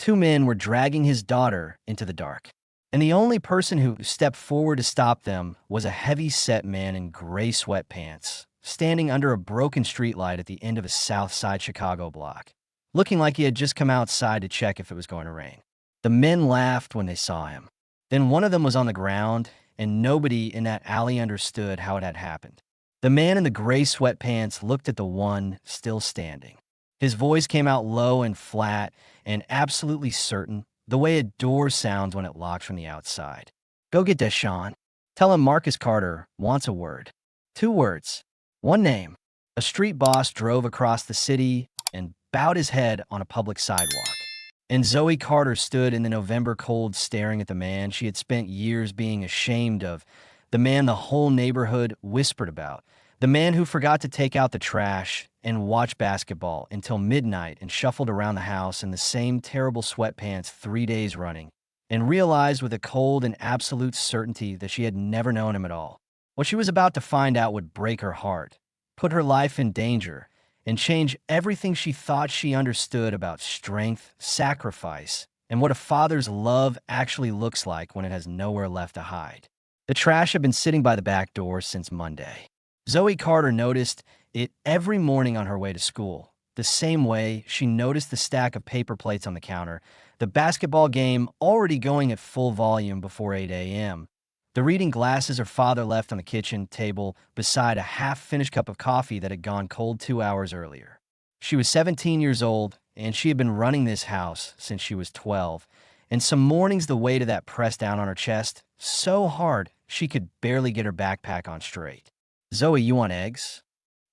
Two men were dragging his daughter into the dark. And the only person who stepped forward to stop them was a heavy-set man in gray sweatpants, standing under a broken streetlight at the end of a South Side Chicago block, looking like he had just come outside to check if it was going to rain. The men laughed when they saw him. Then one of them was on the ground, and nobody in that alley understood how it had happened. The man in the gray sweatpants looked at the one still standing. His voice came out low and flat and absolutely certain, the way a door sounds when it locks from the outside. "Go get Deshaun. Tell him Marcus Carter wants a word." 2 words. 1 name. A street boss drove across the city and bowed his head on a public sidewalk. And Zoe Carter stood in the November cold staring at the man she had spent years being ashamed of, the man the whole neighborhood whispered about, the man who forgot to take out the trash and watch basketball until midnight and shuffled around the house in the same terrible sweatpants 3 days running, and realized with a cold and absolute certainty that she had never known him at all. What she was about to find out would break her heart, put her life in danger, and change everything she thought she understood about strength, sacrifice, and what a father's love actually looks like when it has nowhere left to hide. The trash had been sitting by the back door since Monday. Zoe Carter noticed it every morning on her way to school, the same way she noticed the stack of paper plates on the counter, the basketball game already going at full volume before 8 a.m., the reading glasses her father left on the kitchen table beside a half-finished cup of coffee that had gone cold 2 hours earlier. She was 17 years old, and she had been running this house since she was 12, and some mornings the weight of that pressed down on her chest so hard she could barely get her backpack on straight. "Zoe, you want eggs?"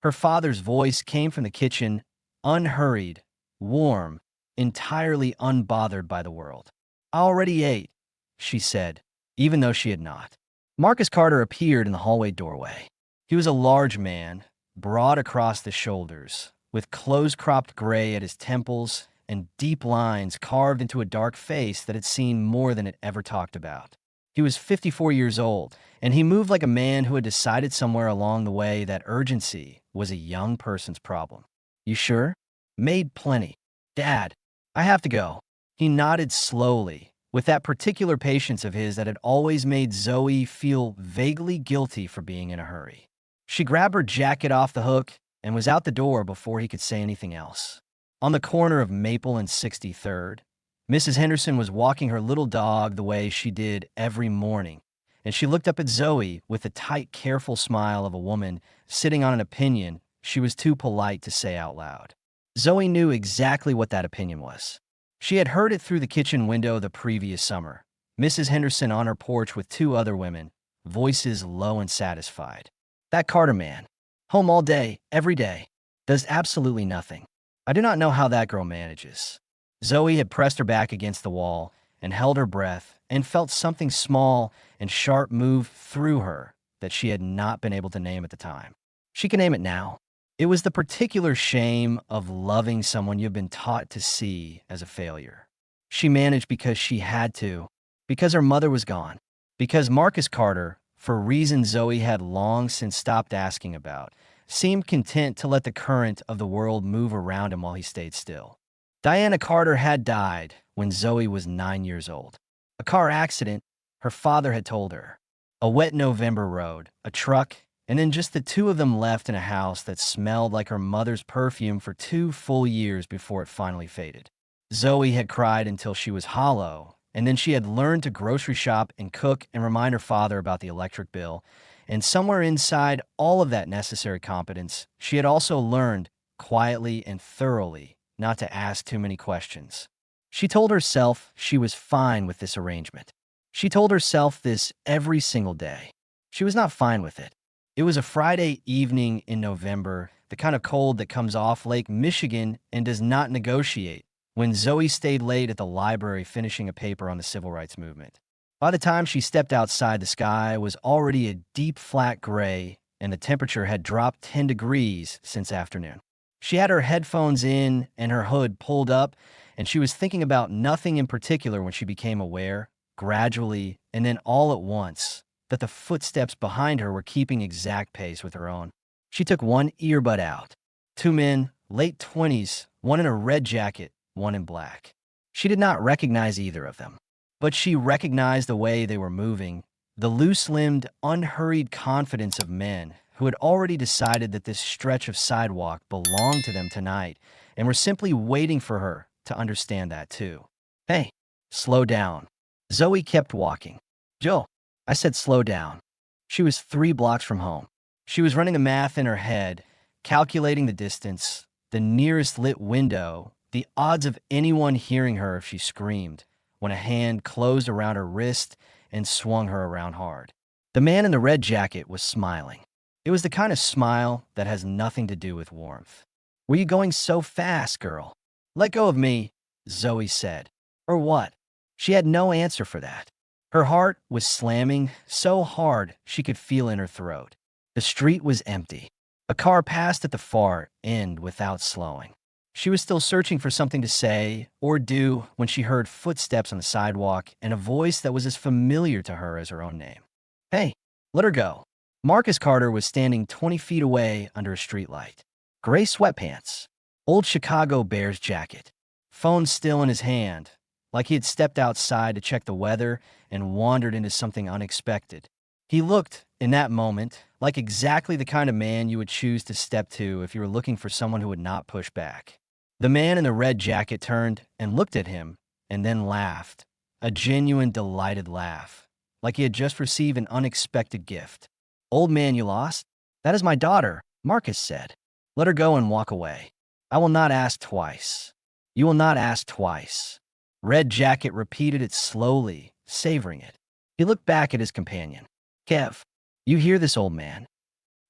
Her father's voice came from the kitchen, unhurried, warm, entirely unbothered by the world. "I already ate," she said, even though she had not. Marcus Carter appeared in the hallway doorway. He was a large man, broad across the shoulders, with close-cropped gray at his temples and deep lines carved into a dark face that had seen more than it ever talked about. He was 54 years old, and he moved like a man who had decided somewhere along the way that urgency was a young person's problem. "You sure?" "Made plenty." "Dad, I have to go." He nodded slowly, with that particular patience of his that had always made Zoe feel vaguely guilty for being in a hurry. She grabbed her jacket off the hook and was out the door before he could say anything else. On the corner of Maple and 63rd, Mrs. Henderson was walking her little dog the way she did every morning, and she looked up at Zoe with the tight, careful smile of a woman sitting on an opinion she was too polite to say out loud. Zoe knew exactly what that opinion was. She had heard it through the kitchen window the previous summer, Mrs. Henderson on her porch with 2 other women, voices low and satisfied. "That Carter man, home all day, every day, does absolutely nothing. I do not know how that girl manages." Zoe had pressed her back against the wall and held her breath and felt something small and sharp move through her that she had not been able to name at the time. She can name it now. It was the particular shame of loving someone you've been taught to see as a failure. She managed because she had to, because her mother was gone, because Marcus Carter, for reasons Zoe had long since stopped asking about, seemed content to let the current of the world move around him while he stayed still. Diana Carter had died when Zoe was 9 years old. A car accident, her father had told her. A wet November road, a truck, and then just the 2 of them left in a house that smelled like her mother's perfume for 2 full years before it finally faded. Zoe had cried until she was hollow, and then she had learned to grocery shop and cook and remind her father about the electric bill, and somewhere inside all of that necessary competence, she had also learned, quietly and thoroughly, not to ask too many questions. She told herself she was fine with this arrangement. She told herself this every single day. She was not fine with it. It was a Friday evening in November, the kind of cold that comes off Lake Michigan and does not negotiate, when Zoe stayed late at the library finishing a paper on the civil rights movement. By the time she stepped outside, the sky was already a deep flat gray, and the temperature had dropped 10 degrees since afternoon. She had her headphones in and her hood pulled up, and she was thinking about nothing in particular when she became aware, gradually and then all at once, that the footsteps behind her were keeping exact pace with her own. She took one earbud out. 2 men, late 20s, one in a red jacket, one in black. She did not recognize either of them, but she recognized the way they were moving, the loose-limbed, unhurried confidence of men who had already decided that this stretch of sidewalk belonged to them tonight and were simply waiting for her to understand that too. Hey, slow down. Zoe kept walking. Joe, I said slow down. She was 3 blocks from home. She was running the math in her head, calculating the distance, the nearest lit window, the odds of anyone hearing her if she screamed, when a hand closed around her wrist and swung her around hard. The man in the red jacket was smiling. It was the kind of smile that has nothing to do with warmth. Were you going so fast, girl? Let go of me, Zoe said. Or what? She had no answer for that. Her heart was slamming so hard she could feel in her throat. The street was empty. A car passed at the far end without slowing. She was still searching for something to say or do when she heard footsteps on the sidewalk and a voice that was as familiar to her as her own name. Hey, let her go. Marcus Carter was standing 20 feet away under a streetlight. Gray sweatpants, old Chicago Bears jacket, phone still in his hand, like he had stepped outside to check the weather and wandered into something unexpected. He looked, in that moment, like exactly the kind of man you would choose to step to if you were looking for someone who would not push back. The man in the red jacket turned and looked at him and then laughed, a genuine delighted laugh, like he had just received an unexpected gift. Old man you lost? That is my daughter, Marcus said. Let her go and walk away. I will not ask twice. You will not ask twice. Red jacket repeated it slowly, savoring it. He looked back at his companion. Kev, you hear this, old man?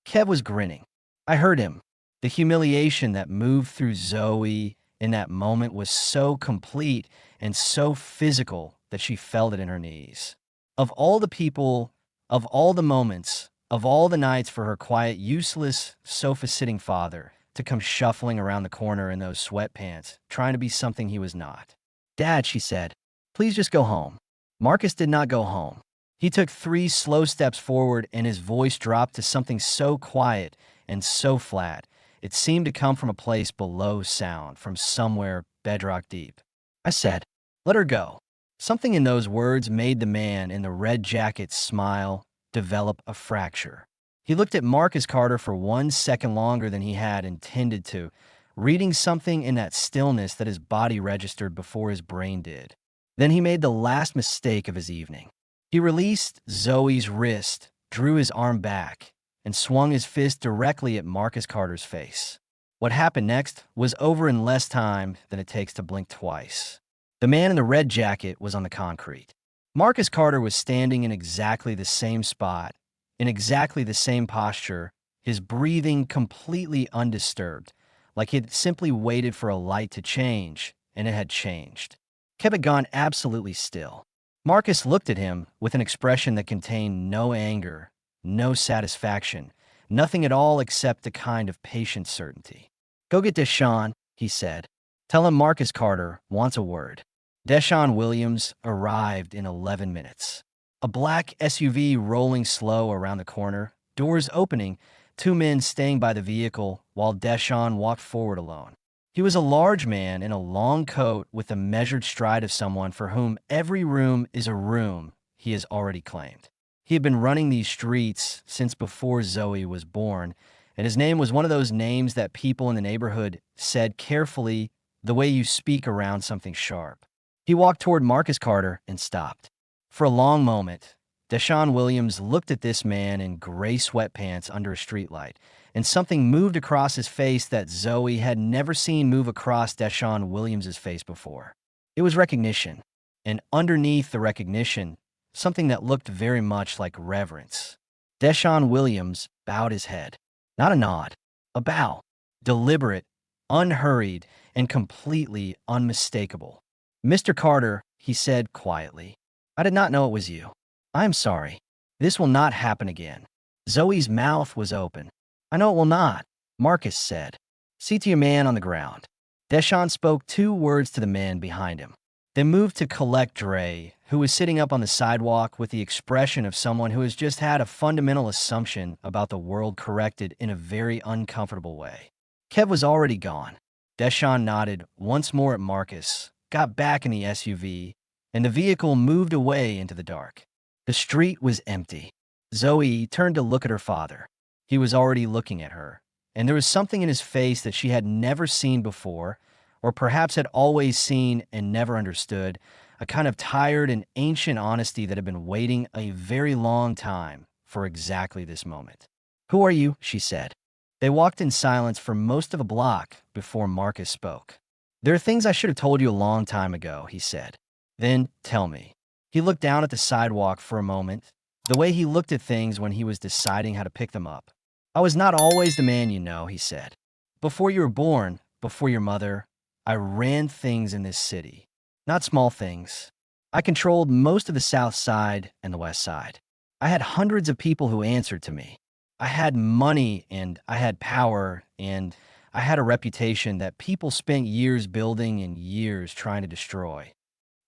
Kev was grinning. I heard him. The humiliation that moved through Zoe in that moment was so complete and so physical that she felt it in her knees. Of all the people, of all the moments, of all the nights for her quiet, useless, sofa-sitting father to come shuffling around the corner in those sweatpants, trying to be something he was not. Dad, she said, please just go home. Marcus did not go home. He took 3 slow steps forward and his voice dropped to something so quiet and so flat. It seemed to come from a place below sound, from somewhere bedrock deep. I said, let her go. Something in those words made the man in the red jacket smile, develop a fracture. He looked at Marcus Carter for 1 second longer than he had intended to, reading something in that stillness that his body registered before his brain did. Then he made the last mistake of his evening. He released Zoe's wrist, drew his arm back, and swung his fist directly at Marcus Carter's face. What happened next was over in less time than it takes to blink twice. The man in the red jacket was on the concrete. Marcus Carter was standing in exactly the same spot, in exactly the same posture, his breathing completely undisturbed, like he had simply waited for a light to change, and it had changed. Kev had gone absolutely still. Marcus looked at him with an expression that contained no anger, no satisfaction, nothing at all except a kind of patient certainty. Go get Deshaun, he said. Tell him Marcus Carter wants a word. Deshaun Williams arrived in 11 minutes. A black SUV rolling slow around the corner, doors opening, 2 men staying by the vehicle while Deshaun walked forward alone. He was a large man in a long coat with the measured stride of someone for whom every room is a room he has already claimed. He had been running these streets since before Zoe was born, and his name was one of those names that people in the neighborhood said carefully the way you speak around something sharp. He walked toward Marcus Carter and stopped. For a long moment, Deshaun Williams looked at this man in gray sweatpants under a streetlight, and something moved across his face that Zoe had never seen move across Deshaun Williams's face before. It was recognition, and underneath the recognition, something that looked very much like reverence. Deshaun Williams bowed his head. Not a nod, a bow. Deliberate, unhurried, and completely unmistakable. Mr. Carter, he said quietly, I did not know it was you. I am sorry. This will not happen again. Zoe's mouth was open. I know it will not, Marcus said. See to your man on the ground. Deshaun spoke 2 words to the man behind him, then moved to collect Dre, who was sitting up on the sidewalk with the expression of someone who has just had a fundamental assumption about the world corrected in a very uncomfortable way. Kev was already gone. Deshaun nodded once more at Marcus, got back in the SUV, and the vehicle moved away into the dark. The street was empty. Zoe turned to look at her father. He was already looking at her, and there was something in his face that she had never seen before, or perhaps had always seen and never understood, a kind of tired and ancient honesty that had been waiting a very long time for exactly this moment. "Who are you?" she said. They walked in silence for most of a block before Marcus spoke. "There are things I should have told you a long time ago," he said. "Then tell me." He looked down at the sidewalk for a moment, the way he looked at things when he was deciding how to pick them up. "I was not always the man you know," he said. "Before you were born, before your mother, I ran things in this city. Not small things. I controlled most of the South Side and the West Side. I had hundreds of people who answered to me. I had money and I had power and I had a reputation that people spent years building and years trying to destroy."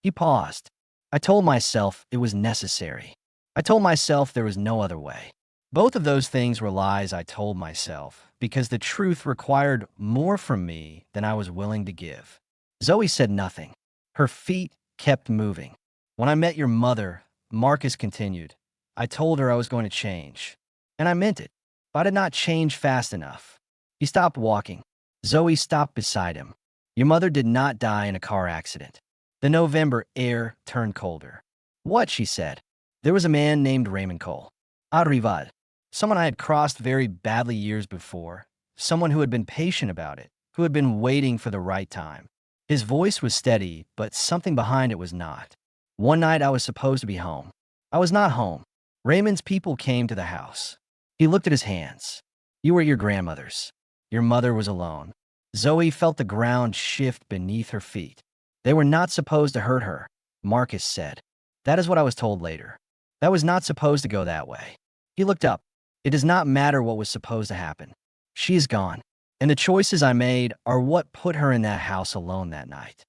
He paused. "I told myself it was necessary. I told myself there was no other way. Both of those things were lies I told myself because the truth required more from me than I was willing to give." Zoe said nothing. Her feet kept moving. "When I met your mother," Marcus continued, "I told her I was going to change. And I meant it, but I did not change fast enough." He stopped walking. Zoe stopped beside him. "Your mother did not die in a car accident." The November air turned colder. "What?" she said. "There was a man named Raymond Cole. A rival. Someone I had crossed very badly years before. Someone who had been patient about it, who had been waiting for the right time." His voice was steady, but something behind it was not. "One night I was supposed to be home. I was not home. Raymond's people came to the house." He looked at his hands. "You were at your grandmother's. Your mother was alone." Zoe felt the ground shift beneath her feet. "They were not supposed to hurt her," Marcus said. "That is what I was told later. That was not supposed to go that way." He looked up. "It does not matter what was supposed to happen. She is gone. And the choices I made are what put her in that house alone that night."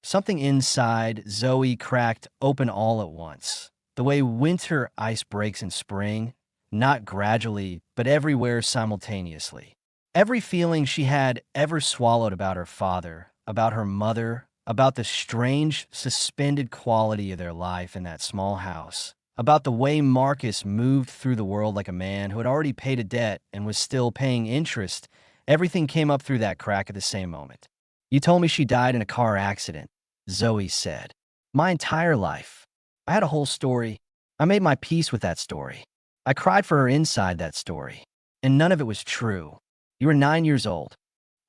Something inside Zoe cracked open all at once. The way winter ice breaks in spring, not gradually, but everywhere simultaneously. Every feeling she had ever swallowed about her father, about her mother, about the strange, suspended quality of their life in that small house, about the way Marcus moved through the world like a man who had already paid a debt and was still paying interest, everything came up through that crack at the same moment. "You told me she died in a car accident," Zoe said. "My entire life. I had a whole story. I made my peace with that story. I cried for her inside that story. And none of it was true. You were 9 years old.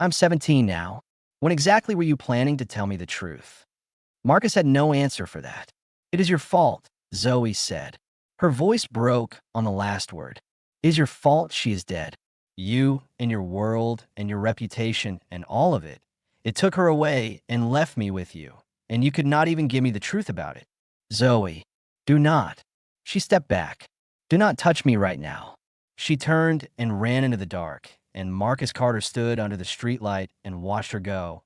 I'm 17 now. When exactly were you planning to tell me the truth?" Marcus had no answer for that. "It is your fault," Zoe said. Her voice broke on the last word. "It is your fault she is dead. You and your world and your reputation and all of it. It took her away and left me with you, and you could not even give me the truth about it. Zoe, do not." She stepped back. "Do not touch me right now." She turned and ran into the dark, and Marcus Carter stood under the streetlight and watched her go.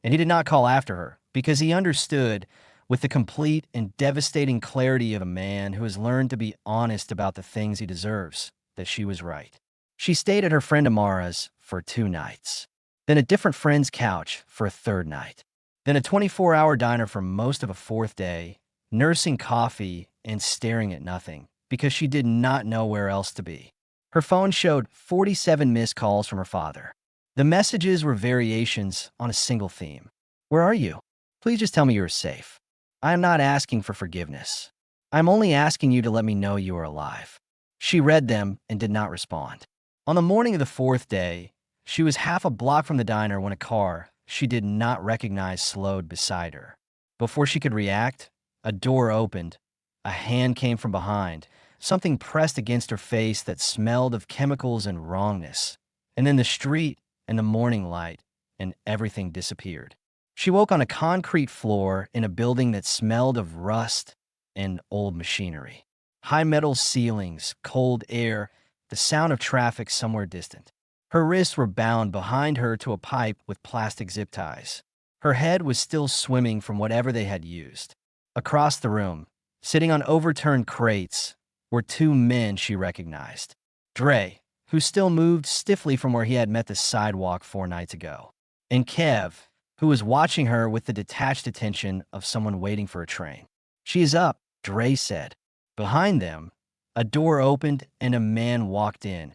And he did not call after her, because he understood, with the complete and devastating clarity of a man who has learned to be honest about the things he deserves, that she was right. She stayed at her friend Amara's for 2 nights, then a different friend's couch for a 3rd night, then a 24-hour diner for most of a 4th day, nursing coffee and staring at nothing, because she did not know where else to be. Her phone showed 47 missed calls from her father. The messages were variations on a single theme. "Where are you? Please just tell me you are safe. I am not asking for forgiveness. I am only asking you to let me know you are alive." She read them and did not respond. On the morning of the 4th day, she was half a block from the diner when a car she did not recognize slowed beside her. Before she could react, a door opened. A hand came from behind, something pressed against her face that smelled of chemicals and wrongness. And then the street and the morning light and everything disappeared. She woke on a concrete floor in a building that smelled of rust and old machinery. High metal ceilings, cold air, the sound of traffic somewhere distant. Her wrists were bound behind her to a pipe with plastic zip ties. Her head was still swimming from whatever they had used. Across the room, sitting on overturned crates, were 2 men she recognized. Dre, who still moved stiffly from where he had met the sidewalk 4 nights ago, and Kev, who was watching her with the detached attention of someone waiting for a train. "She is up," Dre said. Behind them, a door opened and a man walked in,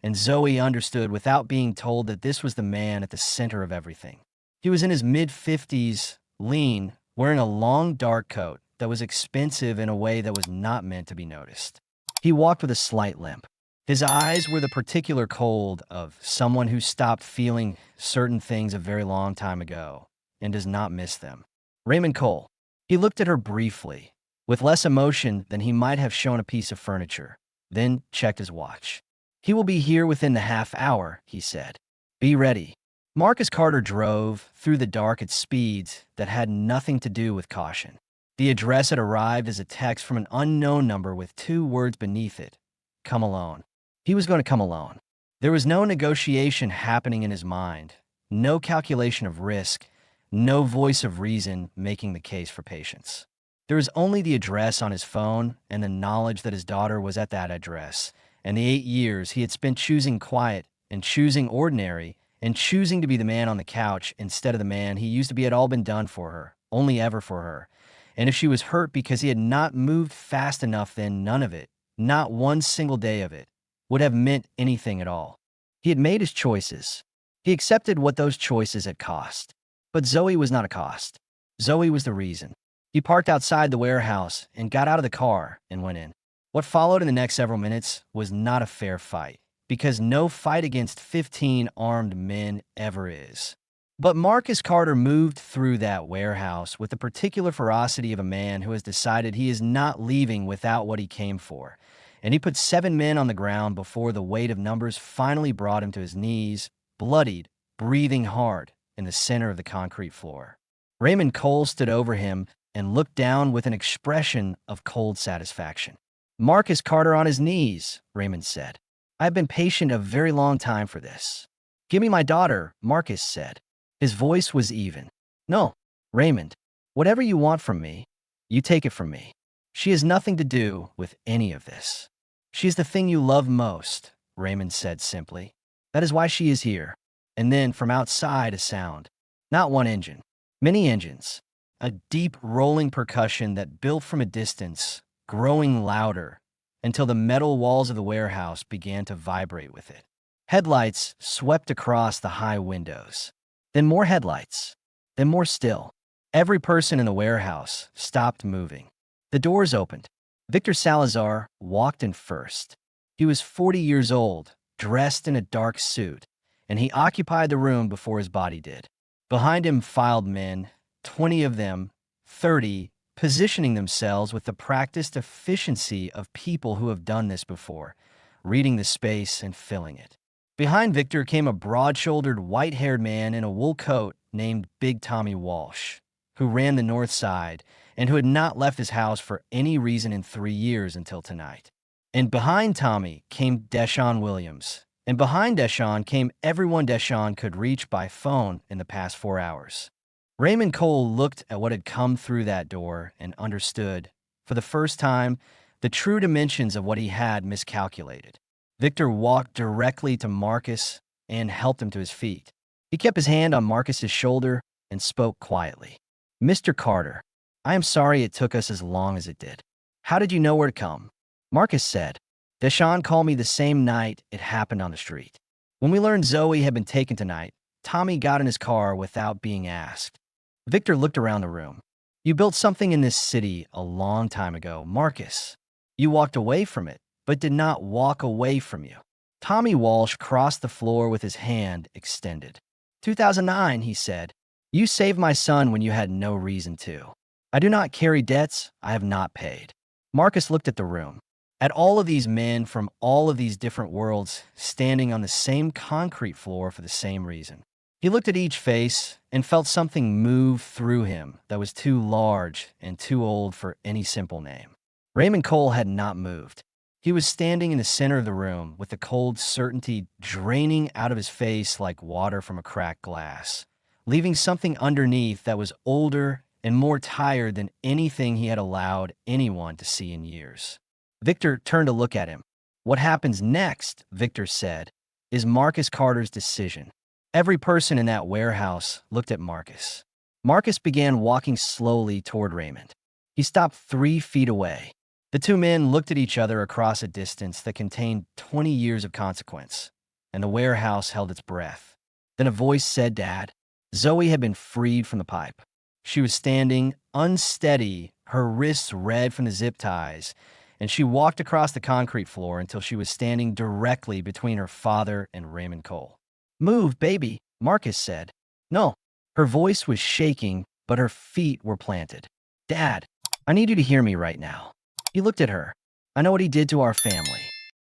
and Zoe understood without being told that this was the man at the center of everything. He was in his mid-50s, lean, wearing a long dark coat that was expensive in a way that was not meant to be noticed. He walked with a slight limp. His eyes were the particular cold of someone who stopped feeling certain things a very long time ago and does not miss them. Raymond Cole. He looked at her briefly, with less emotion than he might have shown a piece of furniture, then checked his watch. "He will be here within the half hour," he said. "Be ready." Marcus Carter drove through the dark at speeds that had nothing to do with caution. The address had arrived as a text from an unknown number with 2 words beneath it: "Come alone." He was going to come alone. There was no negotiation happening in his mind, no calculation of risk, no voice of reason making the case for patience. There was only the address on his phone and the knowledge that his daughter was at that address, and the 8 years he had spent choosing quiet and choosing ordinary and choosing to be the man on the couch instead of the man he used to be had all been done for her, only ever for her. And if she was hurt because he had not moved fast enough, then none of it, not one single day of it, would have meant anything at all. He had made his choices. He accepted what those choices had cost. But Zoe was not a cost. Zoe was the reason. He parked outside the warehouse and got out of the car and went in. What followed in the next several minutes was not a fair fight, because no fight against 15 armed men ever is. But Marcus Carter moved through that warehouse with the particular ferocity of a man who has decided he is not leaving without what he came for. And he put 7 men on the ground before the weight of numbers finally brought him to his knees, bloodied, breathing hard, in the center of the concrete floor. Raymond Cole stood over him and looked down with an expression of cold satisfaction. "Marcus Carter on his knees," Raymond said. "I have been patient a very long time for this." "Give me my daughter," Marcus said. His voice was even. "No, Raymond, whatever you want from me, you take it from me. She has nothing to do with any of this." "She is the thing you love most," Raymond said simply. "That is why she is here." And then from outside a sound. Not one engine. Many engines. A deep rolling percussion that built from a distance, growing louder, until the metal walls of the warehouse began to vibrate with it. Headlights swept across the high windows. Then more headlights. Then more still. Every person in the warehouse stopped moving. The doors opened. Victor Salazar walked in first. He was 40 years old, dressed in a dark suit, and he occupied the room before his body did. Behind him filed men, 20 of them, 30, positioning themselves with the practiced efficiency of people who have done this before, reading the space and filling it. Behind Victor came a broad-shouldered, white-haired man in a wool coat named Big Tommy Walsh, who ran the North Side and who had not left his house for any reason in 3 years until tonight. And behind Tommy came Deshaun Williams. And behind Deshaun came everyone Deshaun could reach by phone in the past 4 hours. Raymond Cole looked at what had come through that door and understood, for the first time, the true dimensions of what he had miscalculated. Victor walked directly to Marcus and helped him to his feet. He kept his hand on Marcus's shoulder and spoke quietly. "Mr. Carter, I am sorry it took us as long as it did. How did you know where to come?" Marcus said, "Deshaun called me the same night it happened on the street. When we learned Zoe had been taken tonight, Tommy got in his car without being asked." Victor looked around the room. "You built something in this city a long time ago, Marcus. You walked away from it, but did not walk away from you." Tommy Walsh crossed the floor with his hand extended. 2009, he said. "You saved my son when you had no reason to. I do not carry debts I have not paid." Marcus looked at the room, at all of these men from all of these different worlds standing on the same concrete floor for the same reason. He looked at each face and felt something move through him that was too large and too old for any simple name. Raymond Cole had not moved. He was standing in the center of the room with the cold certainty draining out of his face like water from a cracked glass, leaving something underneath that was older and more tired than anything he had allowed anyone to see in years. Victor turned to look at him. "What happens next," Victor said, "is Marcus Carter's decision. Every person in that warehouse looked at Marcus. Marcus began walking slowly toward Raymond. He stopped 3 feet away. The two men looked at each other across a distance that contained 20 years of consequence, and the warehouse held its breath. Then a voice said, "Dad." Zoe had been freed from the pipe. She was standing, unsteady, her wrists red from the zip ties, and she walked across the concrete floor until she was standing directly between her father and Raymond Cole. "Move, baby," Marcus said. "No." Her voice was shaking, but her feet were planted. "Dad, I need you to hear me right now." He looked at her. "I know what he did to our family.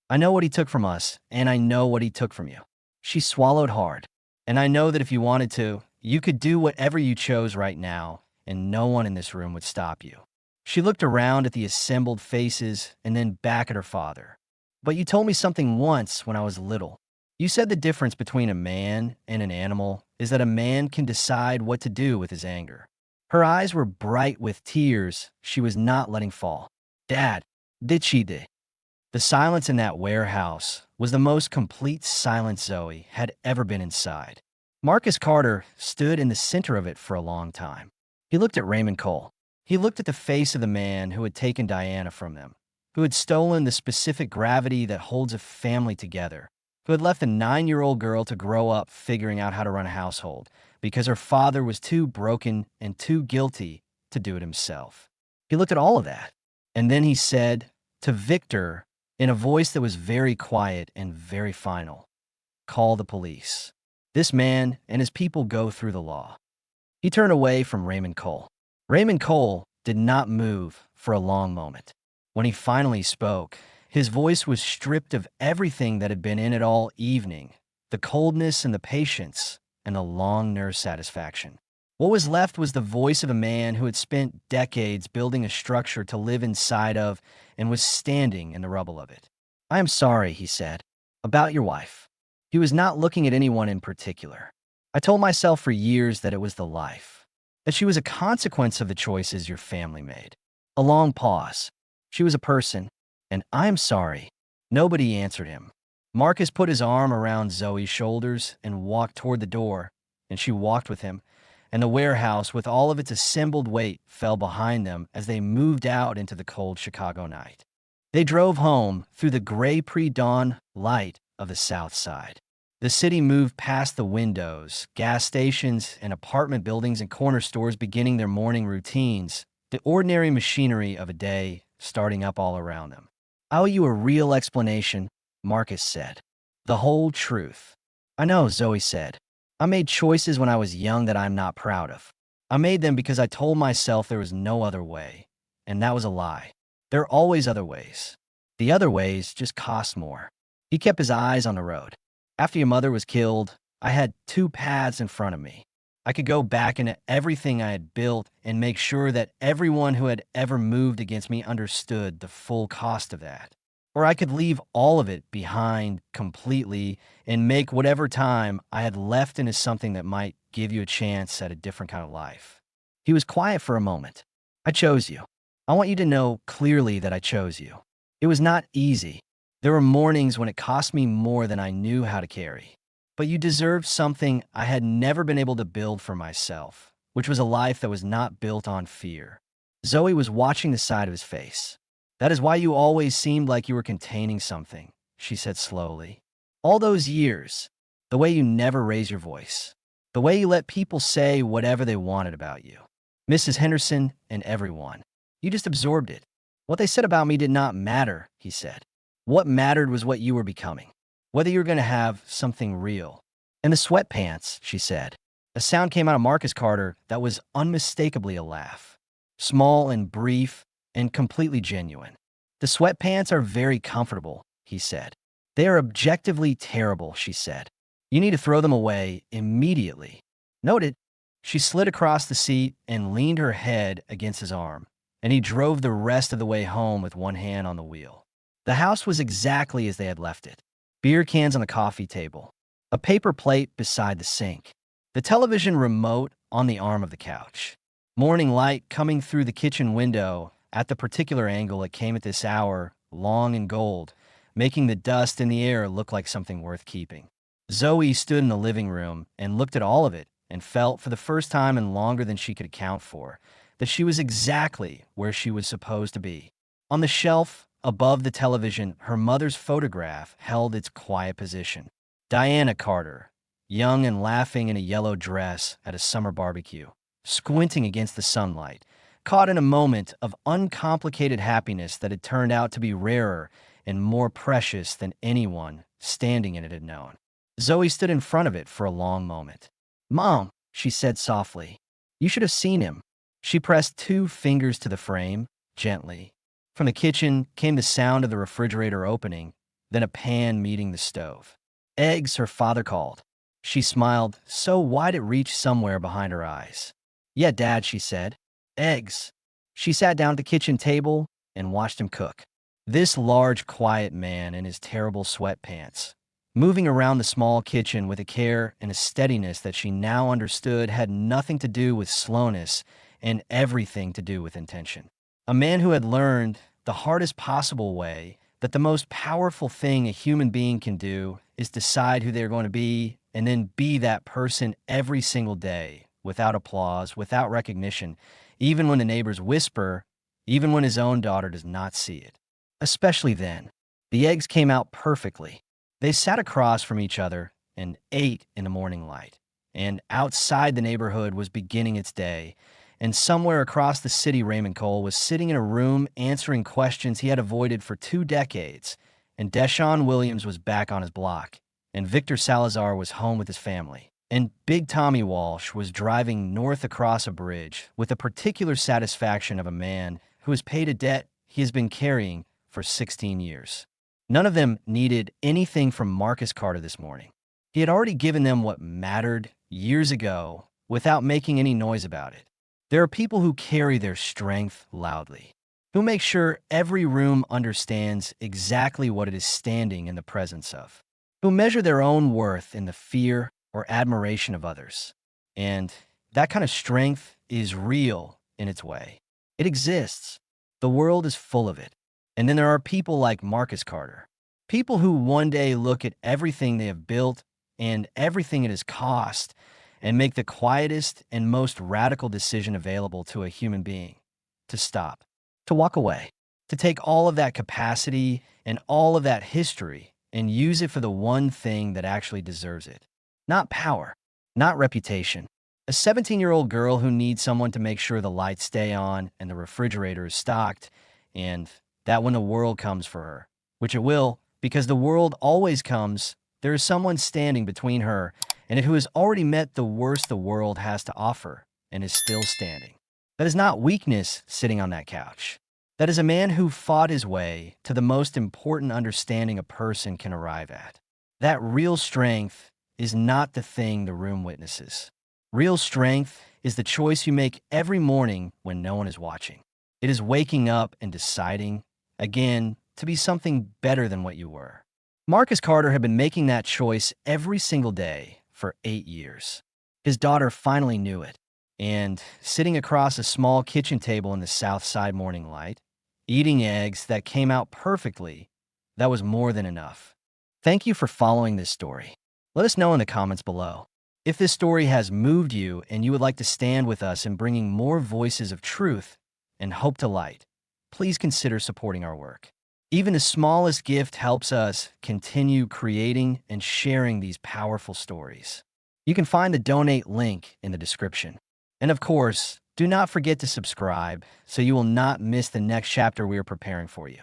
I know what he took from us, and I know what he took from you." She swallowed hard. "And I know that if you wanted to, you could do whatever you chose right now, and no one in this room would stop you." She looked around at the assembled faces and then back at her father. "But you told me something once when I was little. You said the difference between a man and an animal is that a man can decide what to do with his anger." Her eyes were bright with tears she was not letting fall. "Dad, did she did?" The silence in that warehouse was the most complete silence Zoe had ever been inside. Marcus Carter stood in the center of it for a long time. He looked at Raymond Cole. He looked at the face of the man who had taken Diana from them, who had stolen the specific gravity that holds a family together, who had left a 9-year-old girl to grow up figuring out how to run a household because her father was too broken and too guilty to do it himself. He looked at all of that, and then he said to Victor in a voice that was very quiet and very final, "Call the police. This man and his people go through the law." He turned away from Raymond Cole. Raymond Cole did not move for a long moment. When he finally spoke, his voice was stripped of everything that had been in it all evening, the coldness and the patience and the long nerve satisfaction. What was left was the voice of a man who had spent decades building a structure to live inside of and was standing in the rubble of it. "I am sorry," he said, "about your wife." He was not looking at anyone in particular. "I told myself for years that it was the life, that she was a consequence of the choices your family made." A long pause. "She was a person, and I am sorry." Nobody answered him. Marcus put his arm around Zoe's shoulders and walked toward the door, and she walked with him, and the warehouse, with all of its assembled weight, fell behind them as they moved out into the cold Chicago night. They drove home through the gray pre-dawn light of the South Side. The city moved past the windows, gas stations, and apartment buildings and corner stores beginning their morning routines, the ordinary machinery of a day starting up all around them. "I owe you a real explanation," Marcus said. "The whole truth." "I know," Zoe said. "I made choices when I was young that I'm not proud of. I made them because I told myself there was no other way, and that was a lie. There are always other ways. The other ways just cost more." He kept his eyes on the road. "After your mother was killed, I had 2 paths in front of me. I could go back into everything I had built and make sure that everyone who had ever moved against me understood the full cost of that. Or I could leave all of it behind completely and make whatever time I had left into something that might give you a chance at a different kind of life." He was quiet for a moment. "I chose you. I want you to know clearly that I chose you. It was not easy. There were mornings when it cost me more than I knew how to carry. But you deserved something I had never been able to build for myself, which was a life that was not built on fear." Zoe was watching the side of his face. "That is why you always seemed like you were containing something," she said slowly. "All those years, the way you never raised your voice, the way you let people say whatever they wanted about you, Mrs. Henderson and everyone. You just absorbed it. What they said about me did not matter," he said. "What mattered was what you were becoming, whether you were going to have something real." "And the sweatpants," she said. A sound came out of Marcus Carter that was unmistakably a laugh. Small and brief and completely genuine. "The sweatpants are very comfortable," he said. "They are objectively terrible," she said. "You need to throw them away immediately." "Noted." She slid across the seat and leaned her head against his arm, and he drove the rest of the way home with one hand on the wheel. The house was exactly as they had left it. Beer cans on the coffee table. A paper plate beside the sink. The television remote on the arm of the couch. Morning light coming through the kitchen window at the particular angle it came at this hour, long and gold, making the dust in the air look like something worth keeping. Zoe stood in the living room and looked at all of it and felt, for the first time in longer than she could account for, that she was exactly where she was supposed to be. On the shelf above the television, her mother's photograph held its quiet position. Diana Carter, young and laughing in a yellow dress at a summer barbecue, squinting against the sunlight, caught in a moment of uncomplicated happiness that had turned out to be rarer and more precious than anyone standing in it had known. Zoe stood in front of it for a long moment. "Mom," she said softly, "you should have seen him." She pressed 2 fingers to the frame, gently. From the kitchen came the sound of the refrigerator opening, then a pan meeting the stove. "Eggs," her father called. She smiled, so wide it reached somewhere behind her eyes. "Yeah, Dad," she said. "Eggs." She sat down at the kitchen table and watched him cook. This large, quiet man in his terrible sweatpants, moving around the small kitchen with a care and a steadiness that she now understood had nothing to do with slowness and everything to do with intention. A man who had learned the hardest possible way that the most powerful thing a human being can do is decide who they're going to be and then be that person every single day, without applause, without recognition, even when the neighbors whisper, even when his own daughter does not see it. Especially then. The eggs came out perfectly. They sat across from each other and ate in the morning light. And outside the neighborhood was beginning its day, and somewhere across the city Raymond Cole was sitting in a room answering questions he had avoided for 2 decades, and Deshaun Williams was back on his block, and Victor Salazar was home with his family, and Big Tommy Walsh was driving north across a bridge with the particular satisfaction of a man who has paid a debt he has been carrying for 16 years. None of them needed anything from Marcus Carter this morning. He had already given them what mattered years ago without making any noise about it. There are people who carry their strength loudly, who make sure every room understands exactly what it is standing in the presence of, who measure their own worth in the fear or admiration of others. And that kind of strength is real in its way. It exists. The world is full of it. And then there are people like Marcus Carter, people who one day look at everything they have built and everything it has cost and make the quietest and most radical decision available to a human being: to stop, to walk away, to take all of that capacity and all of that history and use it for the one thing that actually deserves it. Not power, not reputation. A 17-year-old girl who needs someone to make sure the lights stay on and the refrigerator is stocked, and that when the world comes for her, which it will, because the world always comes, there is someone standing between her and it who has already met the worst the world has to offer and is still standing. That is not weakness sitting on that couch. That is a man who fought his way to the most important understanding a person can arrive at. That real strength is not the thing the room witnesses. Real strength is the choice you make every morning when no one is watching. It is waking up and deciding, again, to be something better than what you were. Marcus Carter had been making that choice every single day for 8 years. His daughter finally knew it, and sitting across a small kitchen table in the South Side morning light, eating eggs that came out perfectly, that was more than enough. Thank you for following this story. Let us know in the comments below. If this story has moved you and you would like to stand with us in bringing more voices of truth and hope to light, please consider supporting our work. Even the smallest gift helps us continue creating and sharing these powerful stories. You can find the donate link in the description. And of course, do not forget to subscribe so you will not miss the next chapter we are preparing for you.